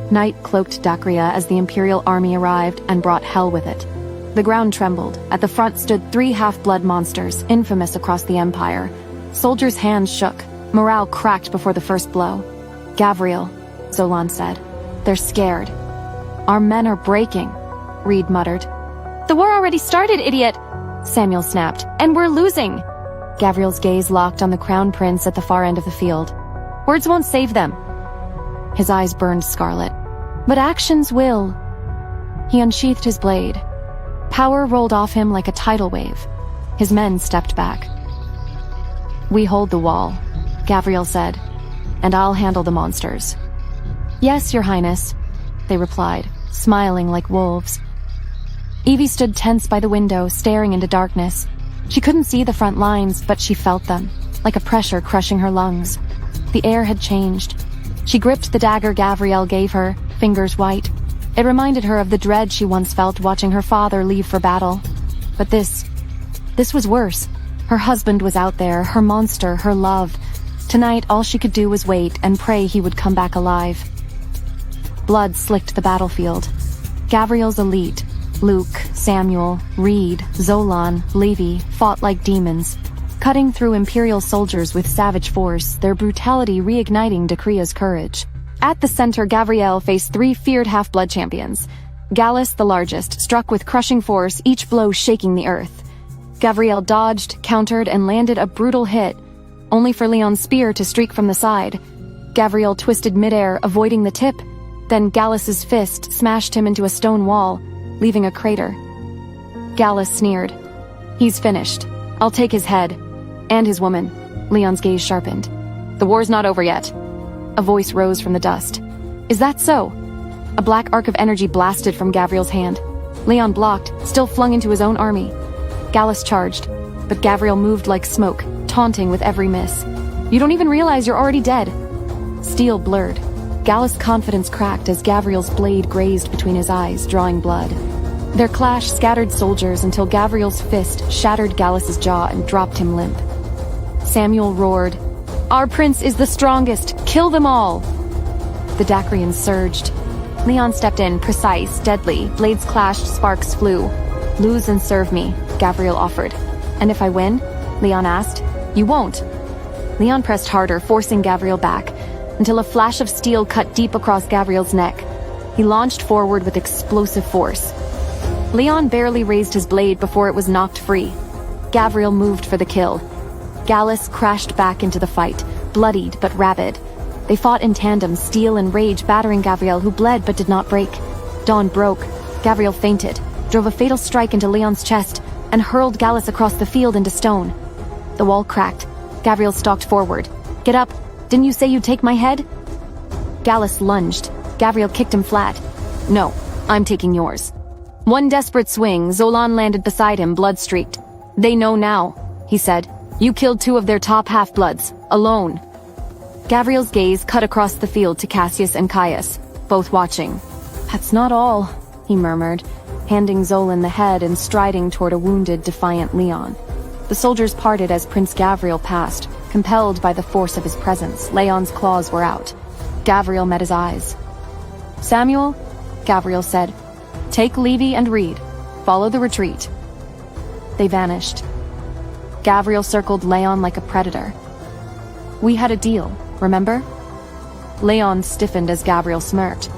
Night cloaked Dakria as the Imperial army arrived and brought hell with it. The ground trembled. At the front stood 3 half-blood monsters, infamous across the Empire. Soldiers' hands shook. Morale cracked before the first blow. "Gabriel," Zolan said. "They're scared." "Our men are breaking," Reed muttered. "The war already started, idiot!" Samuel snapped. "And we're losing!" Gabriel's gaze locked on the Crown Prince at the far end of the field. "Words won't save them." His eyes burned scarlet. "But actions will." He unsheathed his blade. Power rolled off him like a tidal wave. His men stepped back. "We hold the wall," Gabriel said, "and I'll handle the monsters." "Yes, Your Highness," they replied, smiling like wolves. Evie stood tense by the window, staring into darkness. She couldn't see the front lines, but she felt them, like a pressure crushing her lungs. The air had changed. She gripped the dagger Gabriel gave her, fingers white. It reminded her of the dread she once felt watching her father leave for battle. But this was worse. Her husband was out there, her monster, her love. Tonight, all she could do was wait and pray he would come back alive. Blood slicked the battlefield. Gabriel's elite, Luke, Samuel, Reed, Zolan, Levi, fought like demons, cutting through Imperial soldiers with savage force, their brutality reigniting Dekria's courage. At the center, Gabriel faced 3 feared half-blood champions. Gallus, the largest, struck with crushing force, each blow shaking the earth. Gabriel dodged, countered, and landed a brutal hit, only for Leon's spear to streak from the side. Gabriel twisted midair, avoiding the tip. Then Gallus's fist smashed him into a stone wall, leaving a crater. Gallus sneered. "He's finished. I'll take his head. And his woman." Leon's gaze sharpened. "The war's not over yet." A voice rose from the dust. "Is that so?" A black arc of energy blasted from Gabriel's hand. Leon blocked, still flung into his own army. Gallus charged, but Gabriel moved like smoke, taunting with every miss. "You don't even realize you're already dead." Steel blurred. Gallus' confidence cracked as Gabriel's blade grazed between his eyes, drawing blood. Their clash scattered soldiers until Gabriel's fist shattered Gallus's jaw and dropped him limp. Samuel roared, "Our prince is the strongest! Kill them all!" The Dacrians surged. Leon stepped in, precise, deadly. Blades clashed, sparks flew. "Lose and serve me," Gabriel offered. "And if I win?" Leon asked. "You won't." Leon pressed harder, forcing Gabriel back, until a flash of steel cut deep across Gabriel's neck. He launched forward with explosive force. Leon barely raised his blade before it was knocked free. Gabriel moved for the kill. Gallus crashed back into the fight, bloodied but rabid. They fought in tandem, steel and rage battering Gabriel, who bled but did not break. Dawn broke. Gabriel fainted, drove a fatal strike into Leon's chest, and hurled Gallus across the field into stone. The wall cracked. Gabriel stalked forward. "Get up! Didn't you say you'd take my head?" Gallus lunged. Gabriel kicked him flat. "No, I'm taking yours." One desperate swing, Zolan landed beside him, blood-streaked. "They know now," he said. "You killed 2 of their top half-bloods, alone." Gabriel's gaze cut across the field to Cassius and Caius, both watching. "That's not all," he murmured, handing Zolan the head and striding toward a wounded, defiant Leon. The soldiers parted as Prince Gabriel passed, compelled by the force of his presence. Leon's claws were out. Gabriel met his eyes. "Samuel," Gabriel said, "take Levi and Reed. Follow the retreat." They vanished. Gabriel circled Leon like a predator. "We had a deal, remember?" Leon stiffened as Gabriel smirked.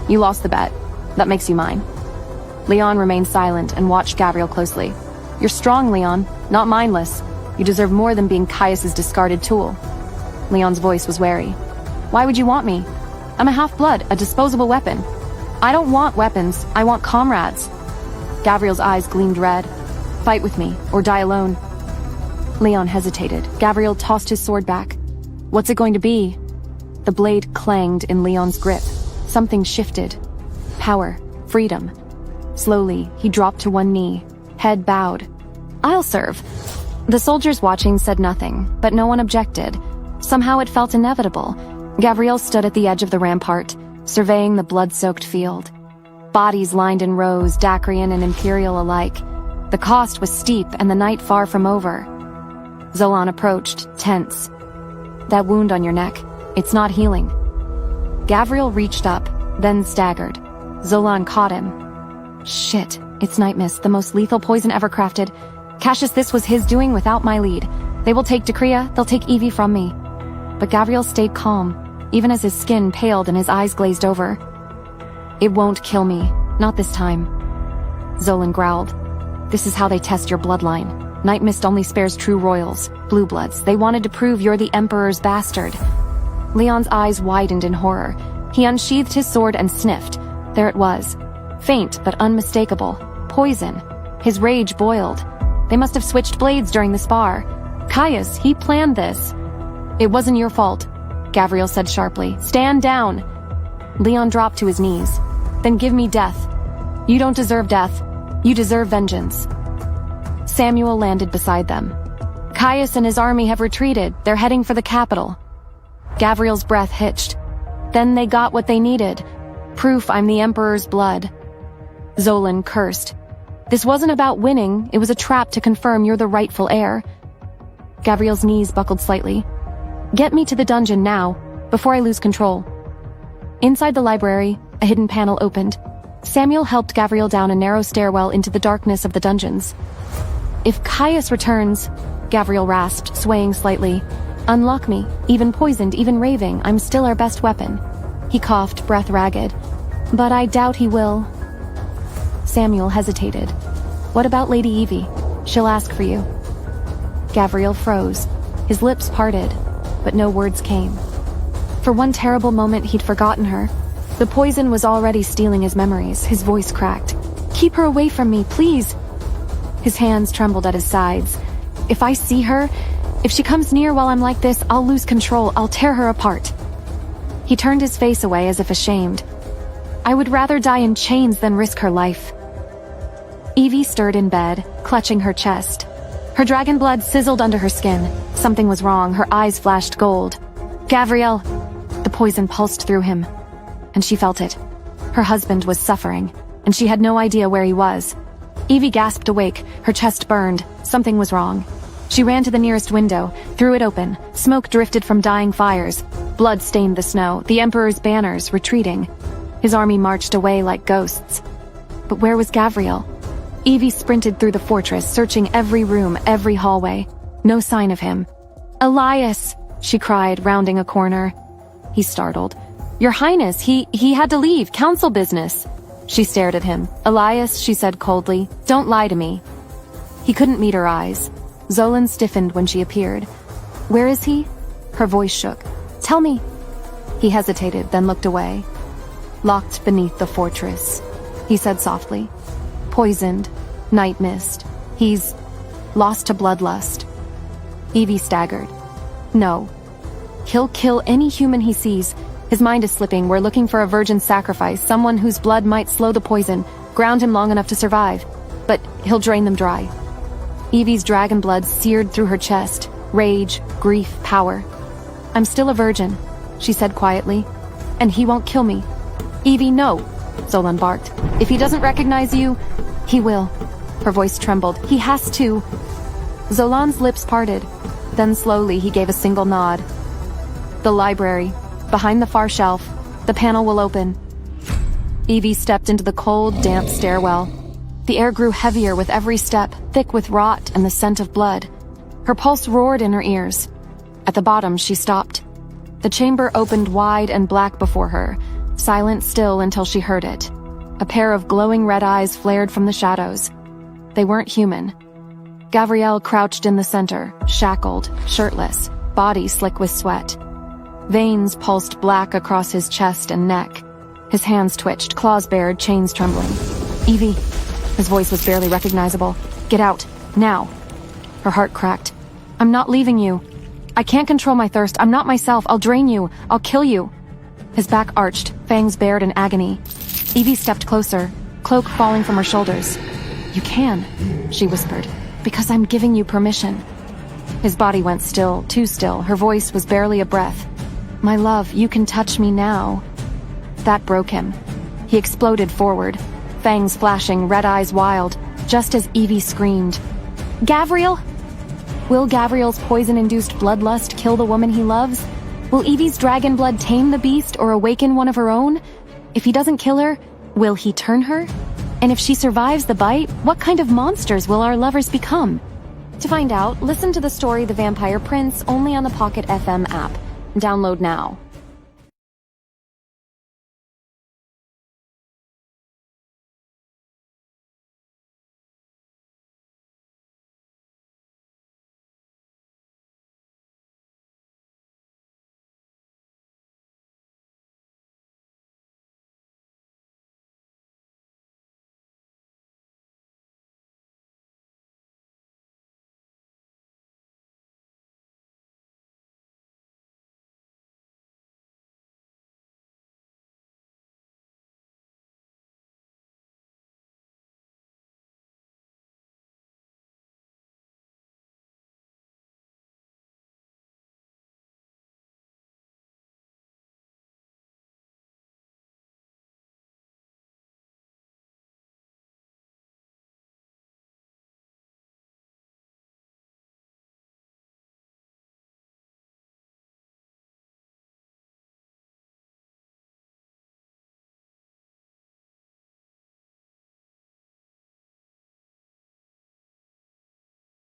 "You lost the bet. That makes you mine." Leon remained silent and watched Gabriel closely. "You're strong, Leon, not mindless. You deserve more than being Caius's discarded tool." Leon's voice was wary. "Why would you want me? I'm a half-blood, a disposable weapon." "I don't want weapons, I want comrades." Gabriel's eyes gleamed red. "Fight with me, or die alone." Leon hesitated. Gabriel tossed his sword back. "What's it going to be?" The blade clanged in Leon's grip. Something shifted. Power. Freedom. Slowly, he dropped to one knee, head bowed. "I'll serve." The soldiers watching said nothing, but no one objected. Somehow it felt inevitable. Gabriel stood at the edge of the rampart, surveying the blood-soaked field. Bodies lined in rows, Dacrian and Imperial alike. The cost was steep and the night far from over. Zolan approached, tense. "That wound on your neck, it's not healing." Gabriel reached up, then staggered. Zolan caught him. "Shit, it's Night Mist, the most lethal poison ever crafted. Cassius, this was his doing without my lead. They will take Dekria, they'll take Evie from me." But Gabriel stayed calm, even as his skin paled and his eyes glazed over. "It won't kill me, not this time." Zolan growled. "This is how they test your bloodline. Night Mist only spares true royals, blue bloods. They wanted to prove you're the Emperor's bastard." Leon's eyes widened in horror. He unsheathed his sword and sniffed. There it was. Faint but unmistakable. Poison. His rage boiled. They must have switched blades during the spar. "Caius, he planned this." "It wasn't your fault," Gabriel said sharply. "Stand down." Leon dropped to his knees. "Then give me death." "You don't deserve death. You deserve vengeance." Samuel landed beside them. "Caius and his army have retreated. They're heading for the capital." Gabriel's breath hitched. Then they got what they needed. Proof I'm the Emperor's blood. Zolan cursed. This wasn't about winning, it was a trap to confirm you're the rightful heir. Gabriel's knees buckled slightly. Get me to the dungeon now, before I lose control. Inside the library, a hidden panel opened. Samuel helped Gabriel down a narrow stairwell into the darkness of the dungeons. If Caius returns, Gabriel rasped, swaying slightly. Unlock me, even poisoned, even raving, I'm still our best weapon. He coughed, breath ragged. But I doubt he will. Samuel hesitated. What about Lady Evie? She'll ask for you. Gabriel froze. His lips parted, but no words came. For one terrible moment he'd forgotten her. The poison was already stealing his memories. His voice cracked. Keep her away from me, please. His hands trembled at his sides. If I see her, if she comes near while I'm like this, I'll lose control. I'll tear her apart. He turned his face away as if ashamed. I would rather die in chains than risk her life. Evie stirred in bed, clutching her chest. Her dragon blood sizzled under her skin. Something was wrong. Her eyes flashed gold. Gabriel! The poison pulsed through him. And she felt it. Her husband was suffering, and she had no idea where he was. Evie gasped awake. Her chest burned. Something was wrong. She ran to the nearest window, threw it open. Smoke drifted from dying fires. Blood stained the snow. The Emperor's banners, retreating. His army marched away like ghosts. But where was Gabriel? Evie sprinted through the fortress, searching every room, every hallway. No sign of him. Elias! She cried, rounding a corner. He startled. Your Highness, he had to leave. Council business. She stared at him. Elias, she said coldly, don't lie to me. He couldn't meet her eyes. Zolan stiffened when she appeared. Where is he? Her voice shook. Tell me. He hesitated, then looked away. Locked beneath the fortress, he said softly. Poisoned, night mist. He's lost to bloodlust. Evie staggered. No. He'll kill any human he sees. His mind is slipping. We're looking for a virgin sacrifice, someone whose blood might slow the poison, ground him long enough to survive. But he'll drain them dry. Evie's dragon blood seared through her chest. Rage, grief, power. I'm still a virgin, she said quietly. And he won't kill me. Evie, no, Zolan barked. If he doesn't recognize you, he will. Her voice trembled. He has to. Zolan's lips parted. Then slowly he gave a single nod. The library. Behind the far shelf. The panel will open. Evie stepped into the cold, damp stairwell. The air grew heavier with every step, thick with rot and the scent of blood. Her pulse roared in her ears. At the bottom, she stopped. The chamber opened wide and black before her, silent still until she heard it. A pair of glowing red eyes flared from the shadows. They weren't human. Gabriel crouched in the center, shackled, shirtless, body slick with sweat. Veins pulsed black across his chest and neck. His hands twitched, claws bared, chains trembling. Evie. His voice was barely recognizable. Get out. Now. Her heart cracked. I'm not leaving you. I can't control my thirst. I'm not myself. I'll drain you. I'll kill you. His back arched, fangs bared in agony. Evie stepped closer, cloak falling from her shoulders. You can, she whispered, because I'm giving you permission. His body went still, too still. Her voice was barely a breath. My love, you can touch me now. That broke him. He exploded forward, fangs flashing, red eyes wild, just as Evie screamed. Gabriel? Will Gabriel's poison-induced bloodlust kill the woman he loves? Will Evie's dragon blood tame the beast or awaken one of her own? If he doesn't kill her, will he turn her? And if she survives the bite, what kind of monsters will our lovers become? To find out, listen to the story The Vampire Prince only on the Pocket FM app. Download now.